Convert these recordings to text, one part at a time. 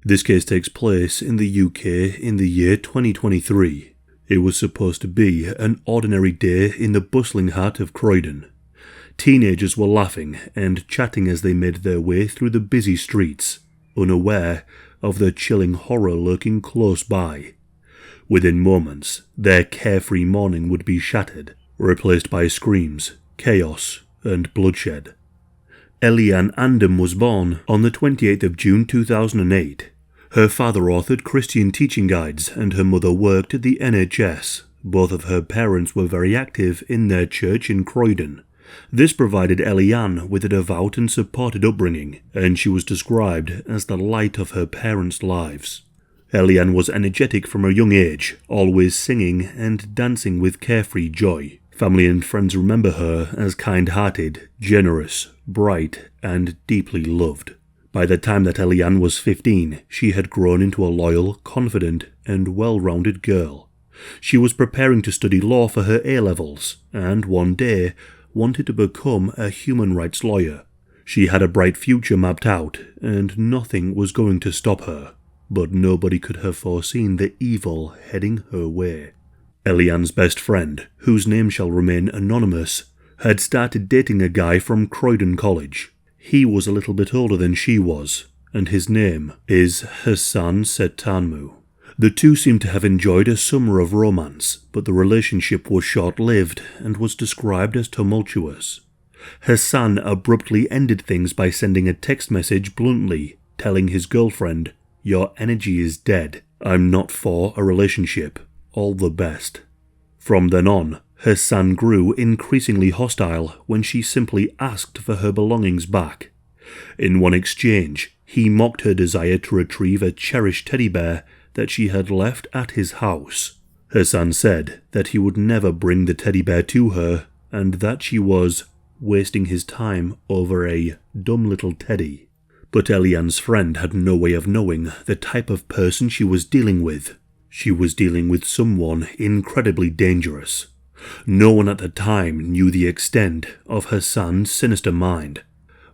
This case takes place in the UK in the year 2023. It was supposed to be an ordinary day in the bustling heart of Croyden. Teenagers were laughing and chatting as they made their way through the busy streets, unaware of the chilling horror lurking close by. Within moments, their carefree morning would be shattered, replaced by screams, chaos, and bloodshed. Elianne Andam was born on the 28th of June 2008. Her father authored Christian teaching guides and her mother worked at the NHS. Both of her parents were very active in their church in Croyden. This provided Elianne with a devout and supported upbringing, and she was described as the light of her parents' lives. Elianne was energetic from a young age, always singing and dancing with carefree joy. Family and friends remember her as kind-hearted, generous, bright, and deeply loved. By the time that Elianne was 15, she had grown into a loyal, confident, and well-rounded girl. She was preparing to study law for her A-levels, and one day wanted to become a human rights lawyer. She had a bright future mapped out, and nothing was going to stop her. But nobody could have foreseen the evil heading her way. Elianne's best friend, whose name shall remain anonymous, had started dating a guy from Croyden College. He was a little bit older than she was, and his name is Hassan. The two seemed to have enjoyed a summer of romance, but the relationship was short-lived and was described as tumultuous. Hassan abruptly ended things by sending a text message bluntly, telling his girlfriend, "Your energy is dead. I'm not for a relationship. All the best." From then on, Hassan grew increasingly hostile when she simply asked for her belongings back. In one exchange, he mocked her desire to retrieve a cherished teddy bear that she had left at his house. Hassan said that he would never bring the teddy bear to her and that she was wasting his time over a dumb little teddy. But Elianne's friend had no way of knowing the type of person she was dealing with. She was dealing with someone incredibly dangerous. No one at the time knew the extent of Hassan's sinister mind.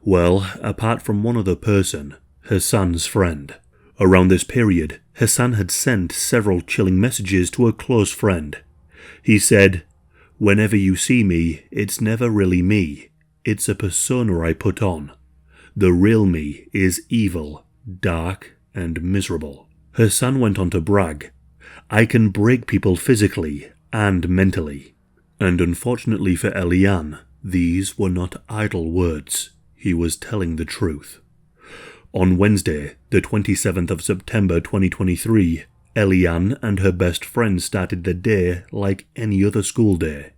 Well, apart from one other person, Hassan's friend. Around this period, Hassan had sent several chilling messages to a close friend. He said, "Whenever you see me, it's never really me. It's a persona I put on. The real me is evil, dark, and miserable." Hassan went on to brag, "I can break people physically and mentally." And unfortunately for Elianne, these were not idle words. He was telling the truth. On Wednesday, the 27th of September 2023, Elianne and her best friend started the day like any other school day.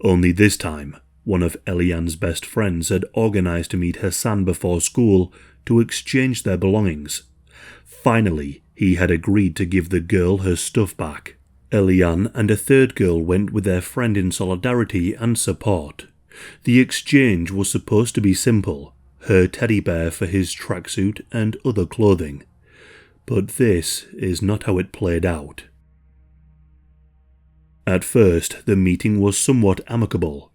Only this time, one of Elianne's best friends had organized to meet Hassan before school to exchange their belongings. Finally, he had agreed to give the girl her stuff back. Elianne and a third girl went with their friend in solidarity and support. The exchange was supposed to be simple, her teddy bear for his tracksuit and other clothing. But this is not how it played out. At first, the meeting was somewhat amicable.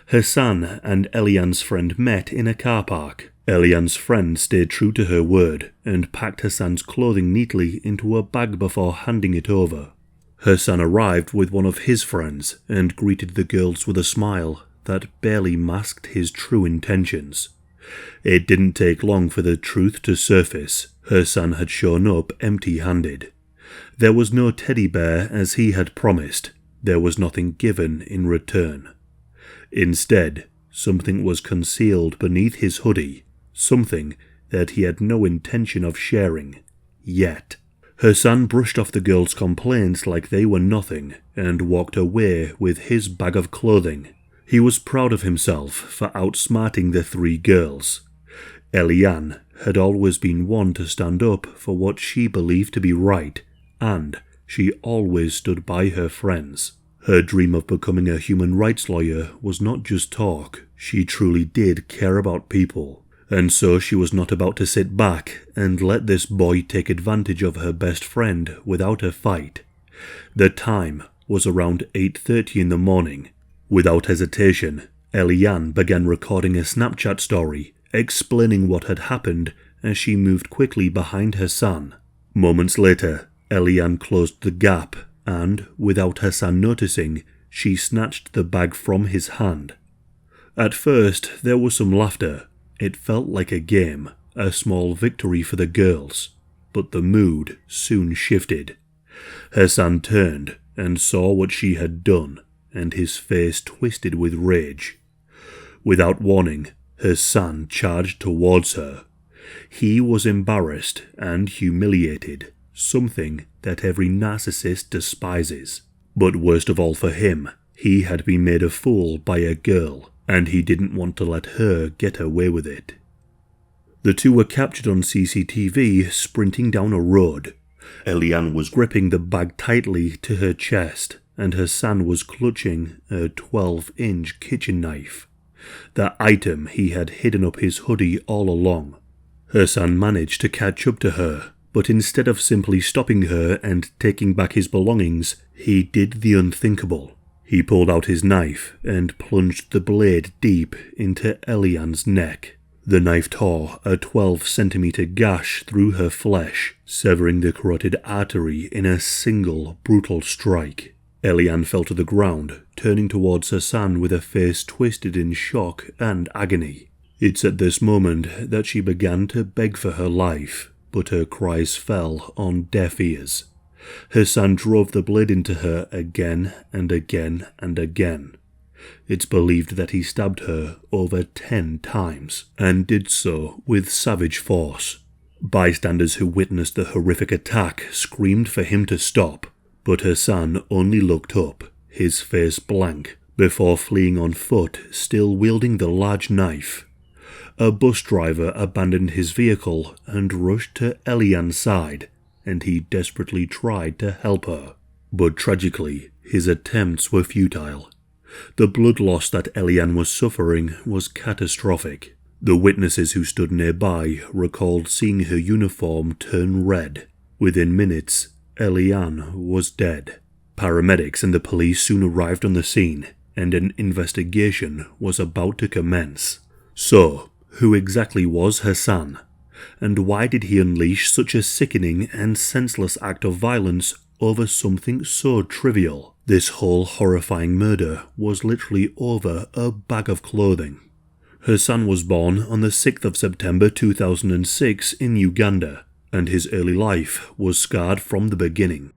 Hassan and Elianne's friend met in a car park. Elianne's friend stayed true to her word and packed Hassan's clothing neatly into a bag before handing it over. Hassan arrived with one of his friends and greeted the girls with a smile that barely masked his true intentions. It didn't take long for the truth to surface. Hassan had shown up empty-handed. There was no teddy bear as he had promised. There was nothing given in return. Instead, something was concealed beneath his hoodie, something that he had no intention of sharing, yet. Hassan brushed off the girls' complaints like they were nothing and walked away with his bag of clothing. He was proud of himself for outsmarting the three girls. Elianne had always been one to stand up for what she believed to be right, and she always stood by her friends. Her dream of becoming a human rights lawyer was not just talk. She truly did care about people. And so she was not about to sit back and let this boy take advantage of her best friend without a fight. The time was around 8:30 in the morning. Without hesitation, Elianne began recording a Snapchat story explaining what had happened as she moved quickly behind Hassan. Moments later, Elianne closed the gap and, without Hassan noticing, she snatched the bag from his hand. At first, there was some laughter. It felt like a game, a small victory for the girls. But the mood soon shifted. Hassan turned and saw what she had done, and his face twisted with rage. Without warning, Hassan charged towards her. He was embarrassed and humiliated, something that every narcissist despises. But worst of all for him, he had been made a fool by a girl, and he didn't want to let her get away with it. The two were captured on CCTV sprinting down a road. Elianne was gripping the bag tightly to her chest, and Hassan was clutching a 12-inch kitchen knife, the item he had hidden up his hoodie all along. Hassan managed to catch up to her, but instead of simply stopping her and taking back his belongings, he did the unthinkable. He pulled out his knife and plunged the blade deep into Elianne's neck. The knife tore a 12-centimeter gash through her flesh, severing the carotid artery in a single brutal strike. Elianne fell to the ground, turning towards Hassan with a face twisted in shock and agony. It's at this moment that she began to beg for her life, but her cries fell on deaf ears. Hassan drove the blade into her again and again and again. It's believed that he stabbed her over 10 times, and did so with savage force. Bystanders who witnessed the horrific attack screamed for him to stop, but Hassan only looked up, his face blank, before fleeing on foot, still wielding the large knife. A bus driver abandoned his vehicle and rushed to Elianne's side, and he desperately tried to help her. But tragically, his attempts were futile. The blood loss that Elianne was suffering was catastrophic. The witnesses who stood nearby recalled seeing her uniform turn red. Within minutes, Elianne was dead. Paramedics and the police soon arrived on the scene, and an investigation was about to commence. So, who exactly was Hassan? And why did he unleash such a sickening and senseless act of violence over something so trivial? This whole horrifying murder was literally over a bag of clothing. Hassan was born on the 6th of September 2006 in Uganda, and his early life was scarred from the beginning.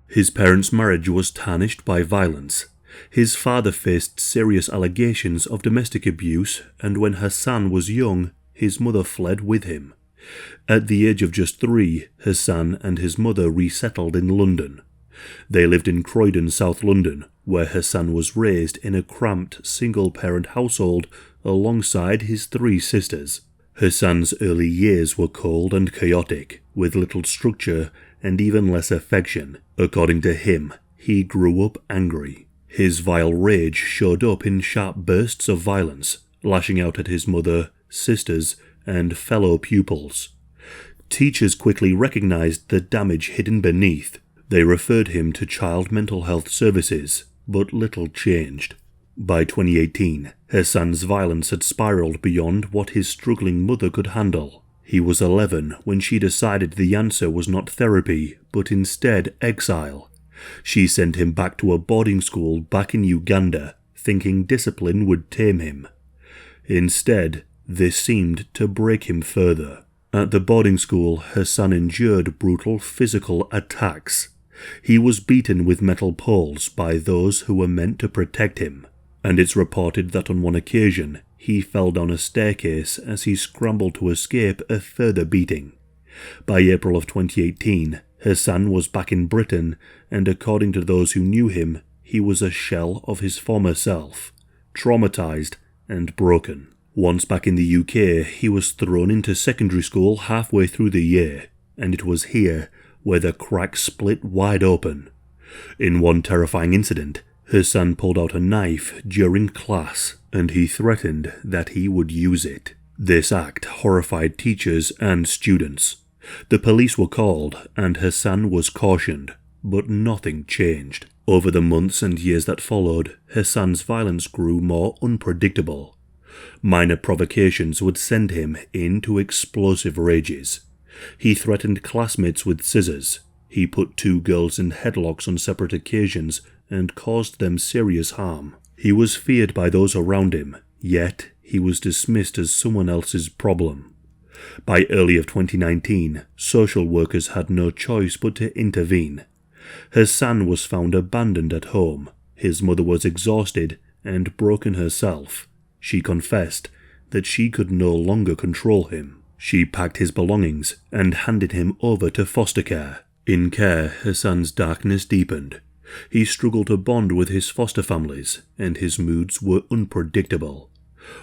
His parents' marriage was tarnished by violence. His father faced serious allegations of domestic abuse, and when Hassan was young, his mother fled with him. At the age of just 3, Hassan and his mother resettled in London. They lived in Croyden, South London, where Hassan was raised in a cramped single-parent household alongside his 3 sisters. Hassan's early years were cold and chaotic, with little structure and even less affection. According to him, he grew up angry. His vile rage showed up in sharp bursts of violence, lashing out at his mother, sisters, and fellow pupils. Teachers quickly recognized the damage hidden beneath. They referred him to child mental health services, but little changed. By 2018, Hassan's violence had spiraled beyond what his struggling mother could handle. He was 11 when she decided the answer was not therapy, but instead exile. She sent him back to a boarding school back in Uganda, thinking discipline would tame him. Instead, this seemed to break him further. At the boarding school, Hassan endured brutal physical attacks. He was beaten with metal poles by those who were meant to protect him, and it's reported that on one occasion he fell down a staircase as he scrambled to escape a further beating. By April of 2018, Hassan was back in Britain, and according to those who knew him, he was a shell of his former self, traumatized and broken. Once back in the UK, he was thrown into secondary school halfway through the year, and it was here where the cracks split wide open. In one terrifying incident, Hassan pulled out a knife during class, and he threatened that he would use it. This act horrified teachers and students. The police were called, and Hassan was cautioned, but nothing changed. Over the months and years that followed, Hassan's violence grew more unpredictable. Minor provocations would send him into explosive rages. He threatened classmates with scissors. He put 2 girls in headlocks on separate occasions and caused them serious harm. He was feared by those around him, yet he was dismissed as someone else's problem. By early of 2019, social workers had no choice but to intervene. Hassan was found abandoned at home. His mother was exhausted and broken herself. She confessed that she could no longer control him. She packed his belongings and handed him over to foster care. In care, Hassan's darkness deepened. He struggled to bond with his foster families, and his moods were unpredictable.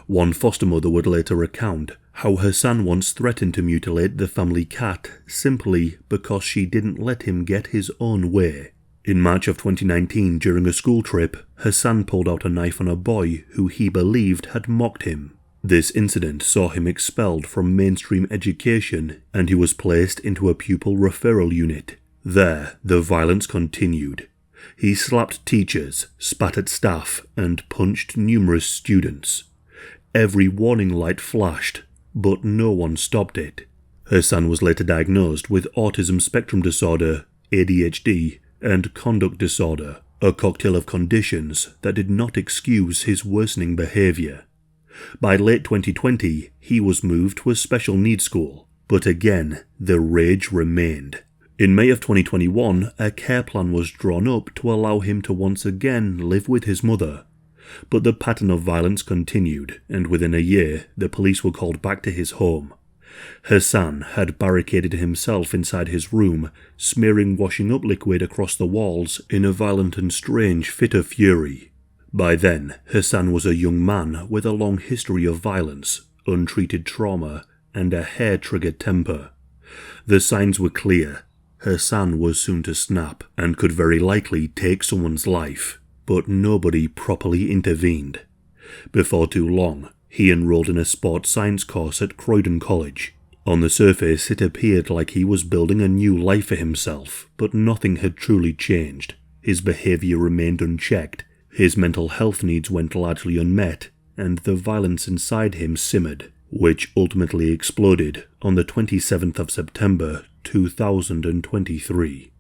One foster mother would later recount how Hassan once threatened to mutilate the family cat simply because she didn't let him get his own way. In March of 2019, during a school trip, Hassan pulled out a knife on a boy who he believed had mocked him. This incident saw him expelled from mainstream education, and he was placed into a pupil referral unit. There, the violence continued. He slapped teachers, spat at staff, and punched numerous students. Every warning light flashed, but no one stopped it. Hassan was later diagnosed with autism spectrum disorder, ADHD, and conduct disorder, a cocktail of conditions that did not excuse his worsening behavior. By late 2020, he was moved to a special needs school, but again, the rage remained. In May of 2021, a care plan was drawn up to allow him to once again live with his mother. But the pattern of violence continued, and within a year, the police were called back to his home. Hassan had barricaded himself inside his room, smearing washing up liquid across the walls in a violent and strange fit of fury. By then, Hassan was a young man with a long history of violence, untreated trauma, and a hair-triggered temper. The signs were clear. Hassan was soon to snap and could very likely take someone's life, but nobody properly intervened. Before too long, he enrolled in a sports science course at Croyden College. On the surface, it appeared like he was building a new life for himself, but nothing had truly changed. His behavior remained unchecked, his mental health needs went largely unmet, and the violence inside him simmered, which ultimately exploded on the 27th of September 2023.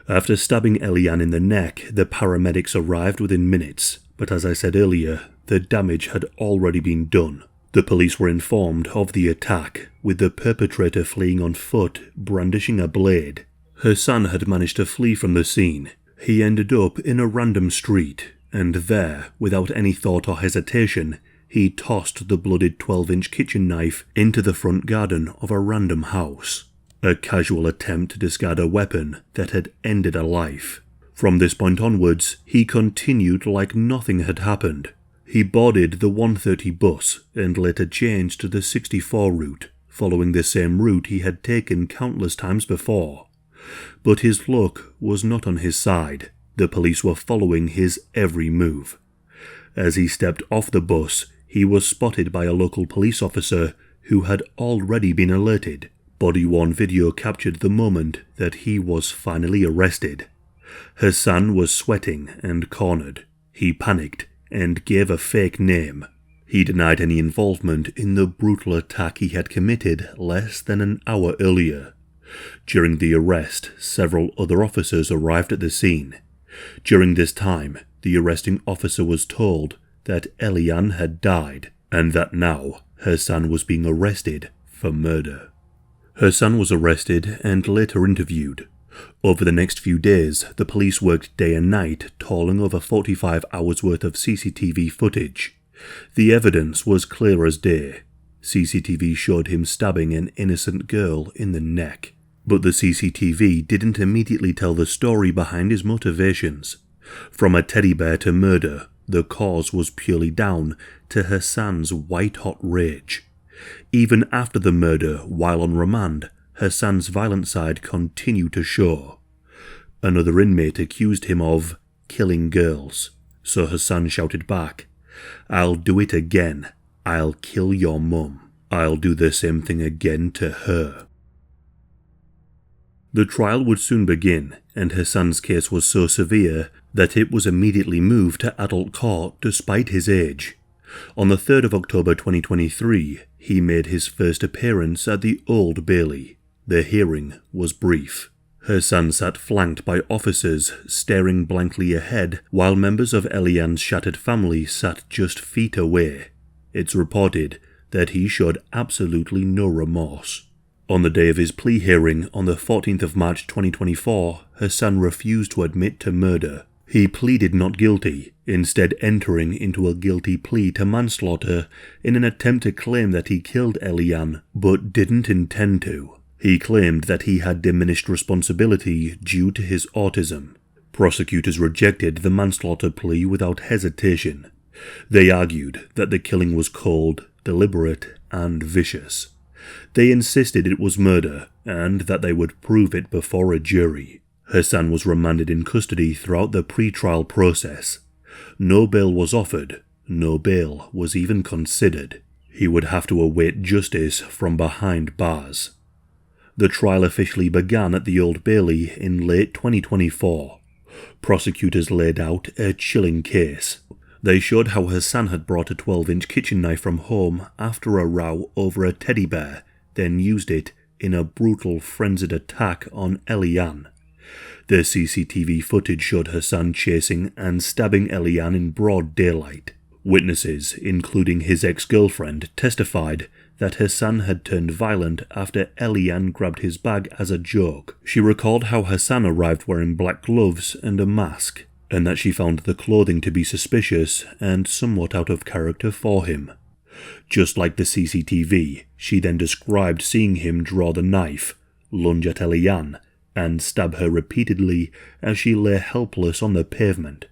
After stabbing Elianne in the neck, the paramedics arrived within minutes, but as I said earlier, the damage had already been done. The police were informed of the attack, with the perpetrator fleeing on foot, brandishing a blade. Hassan had managed to flee from the scene. He ended up in a random street, and there, without any thought or hesitation, he tossed the blooded 12-inch kitchen knife into the front garden of a random house. A casual attempt to discard a weapon that had ended a life. From this point onwards, he continued like nothing had happened. He boarded the 1:30 bus and later changed to the 64 route, following the same route he had taken countless times before. But his luck was not on his side. The police were following his every move. As he stepped off the bus, he was spotted by a local police officer who had already been alerted. Body-worn video captured the moment that he was finally arrested. Hassan was sweating and cornered. He panicked and gave a fake name. He denied any involvement in the brutal attack he had committed less than an hour earlier. During the arrest, several other officers arrived at the scene. During this time, the arresting officer was told that Elianne had died, and that now Hassan was being arrested for murder. Hassan was arrested and later interviewed. Over the next few days, the police worked day and night, tolling over 45 hours worth of CCTV footage. The evidence was clear as day. CCTV showed him stabbing an innocent girl in the neck. But the CCTV didn't immediately tell the story behind his motivations. From a teddy bear to murder, the cause was purely down to Hassan's white-hot rage. Even after the murder, while on remand, Hassan's violent side continued to show. Another inmate accused him of killing girls, so Hassan shouted back, "I'll do it again. I'll kill your mum. I'll do the same thing again to her." The trial would soon begin, and Hassan's case was so severe that it was immediately moved to adult court despite his age. On the 3rd of October 2023, he made his first appearance at the Old Bailey. The hearing was brief. Hassan sat flanked by officers, staring blankly ahead, while members of Elianne's shattered family sat just feet away. It's reported that he showed absolutely no remorse. On the day of his plea hearing on the 14th of March 2024, Hassan refused to admit to murder. He pleaded not guilty, instead entering into a guilty plea to manslaughter in an attempt to claim that he killed Elianne, but didn't intend to. He claimed that he had diminished responsibility due to his autism. Prosecutors rejected the manslaughter plea without hesitation. They argued that the killing was cold, deliberate, and vicious. They insisted it was murder, and that they would prove it before a jury. Hassan was remanded in custody throughout the pre-trial process. No bail was offered, no bail was even considered. He would have to await justice from behind bars. The trial officially began at the Old Bailey in late 2024. Prosecutors laid out a chilling case. They showed how Hassan had brought a 12-inch kitchen knife from home after a row over a teddy bear, then used it in a brutal, frenzied attack on Elianne. The CCTV footage showed Hassan chasing and stabbing Elianne in broad daylight. Witnesses, including his ex-girlfriend, testified that Hassan had turned violent after Elianne grabbed his bag as a joke. She recalled how Hassan arrived wearing black gloves and a mask, and that she found the clothing to be suspicious and somewhat out of character for him. Just like the CCTV, she then described seeing him draw the knife, lunge at Elianne, and stab her repeatedly as she lay helpless on the pavement.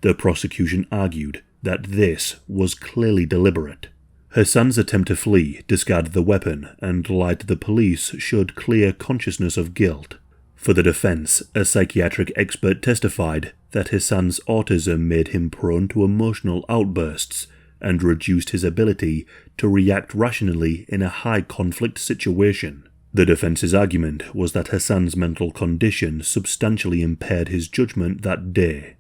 The prosecution argued that this was clearly deliberate. Hassan's attempt to flee, discard the weapon, and lie to the police showed clear consciousness of guilt. For the defense, a psychiatric expert testified that Hassan's autism made him prone to emotional outbursts and reduced his ability to react rationally in a high-conflict situation. The defense's argument was that Hassan's mental condition substantially impaired his judgment that day.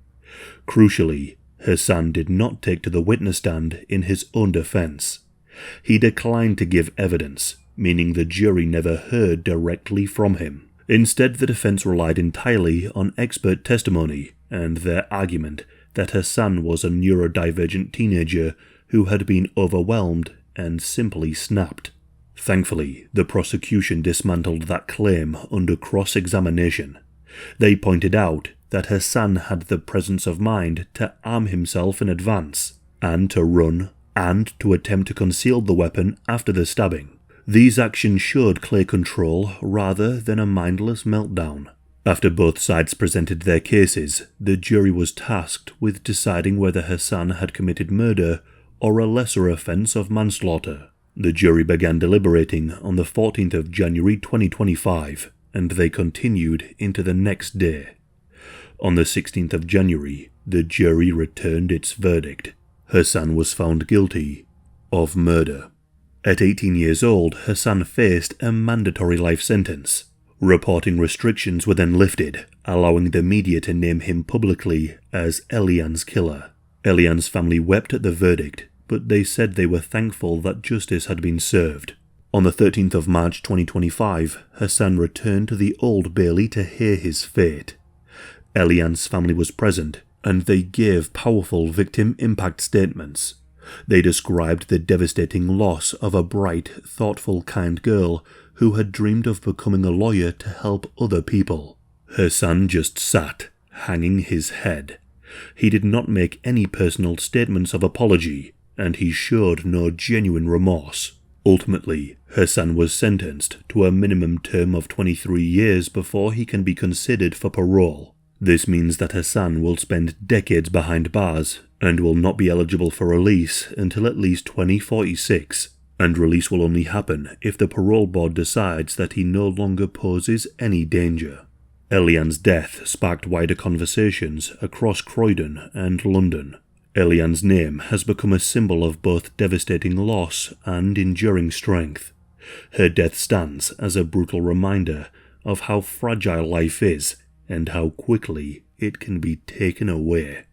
Crucially, Hassan did not take to the witness stand in his own defense. He declined to give evidence, meaning the jury never heard directly from him. Instead, the defense relied entirely on expert testimony and their argument that Hassan was a neurodivergent teenager who had been overwhelmed and simply snapped. Thankfully, the prosecution dismantled that claim under cross-examination. They pointed out that Hassan had the presence of mind to arm himself in advance, and to run, and to attempt to conceal the weapon after the stabbing. These actions showed clear control rather than a mindless meltdown. After both sides presented their cases, the jury was tasked with deciding whether Hassan had committed murder or a lesser offence of manslaughter. The jury began deliberating on the 14th of January 2025, and they continued into the next day. On the 16th of January, the jury returned its verdict. Hassan was found guilty of murder. At 18 years old, Hassan faced a mandatory life sentence. Reporting restrictions were then lifted, allowing the media to name him publicly as Elianne's killer. Elianne's family wept at the verdict, but they said they were thankful that justice had been served. On the 13th of March 2025, Hassan returned to the Old Bailey to hear his fate. Elianne's family was present, and they gave powerful victim impact statements. They described the devastating loss of a bright, thoughtful, kind girl who had dreamed of becoming a lawyer to help other people. Hassan just sat, hanging his head. He did not make any personal statements of apology, and he showed no genuine remorse. Ultimately, Hassan was sentenced to a minimum term of 23 years before he can be considered for parole. This means that Hassan will spend decades behind bars and will not be eligible for release until at least 2046, and release will only happen if the parole board decides that he no longer poses any danger. Elianne's death sparked wider conversations across Croyden and London. Elianne's name has become a symbol of both devastating loss and enduring strength. Her death stands as a brutal reminder of how fragile life is and how quickly it can be taken away.